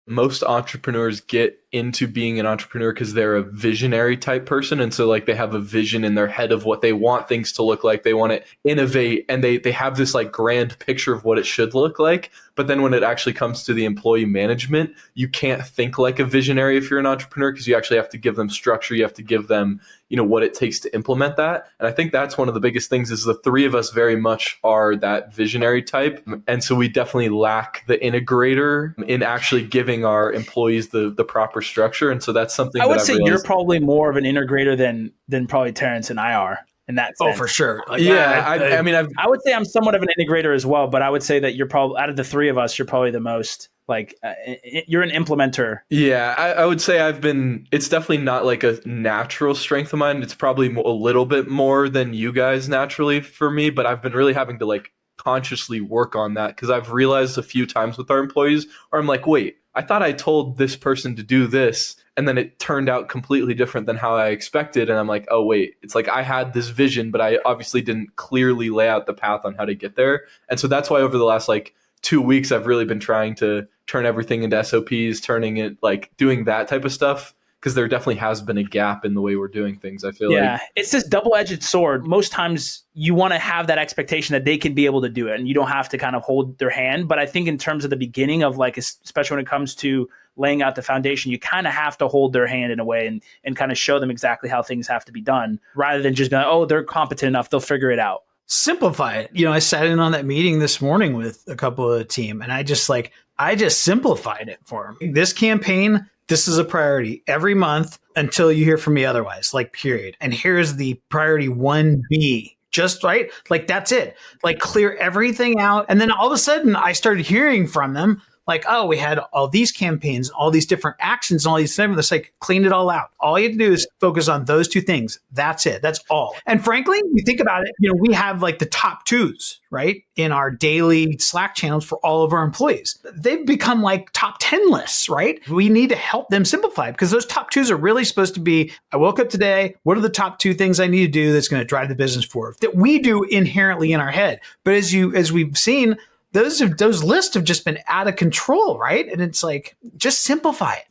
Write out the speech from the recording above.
most entrepreneurs get into being an entrepreneur because they're a visionary type person. And so like they have a vision in their head of what they want things to look like. They want to innovate and they have this like grand picture of what it should look like. But then when it actually comes to the employee management, you can't think like a visionary if you're an entrepreneur because you actually have to give them structure. You have to give them, what it takes to implement that. And I think that's one of the biggest things is the three of us very much are that visionary type. And so we definitely lack the integrator in actually giving our employees the proper structure. And so that's something I would say realized. You're probably more of an integrator than probably Terrence and I are in that sense. Oh, for sure. Like, I would say I'm somewhat of an integrator as well, but I would say that you're probably, out of the three of us, you're probably the most you're an implementer. Yeah, I would say it's definitely not like a natural strength of mine. It's probably a little bit more than you guys naturally for me, but I've been really having to like consciously work on that because I've realized a few times with our employees where I'm like, wait, I thought I told this person to do this and then it turned out completely different than how I expected. And I'm like, oh, wait, it's like I had this vision, but I obviously didn't clearly lay out the path on how to get there. And so that's why over the last 2 weeks, I've really been trying to turn everything into SOPs, turning it doing that type of stuff. Because there definitely has been a gap in the way we're doing things, I feel like. Yeah, it's this double-edged sword. Most times you want to have that expectation that they can be able to do it and you don't have to kind of hold their hand. But I think in terms of the beginning of especially when it comes to laying out the foundation, you kind of have to hold their hand in a way and kind of show them exactly how things have to be done rather than just be like, oh, they're competent enough, they'll figure it out. Simplify it. I sat in on that meeting this morning with a couple of the team and I just simplified it for them. This campaign, this is a priority every month until you hear from me otherwise, period. And here's the priority 1B. Just right. That's it. Clear everything out. And then all of a sudden I started hearing from them oh, we had all these campaigns, all these different actions, and all these things. It's cleaned it all out. All you have to do is focus on those two things. That's it. That's all. And frankly, you think about it, we have the top twos, right? In our daily Slack channels for all of our employees. They've become top 10 lists, right? We need to help them simplify because those top twos are really supposed to be, I woke up today, what are the top two things I need to do that's going to drive the business forward? That we do inherently in our head. But as we've seen, those lists have just been out of control, right? And it's just simplify it.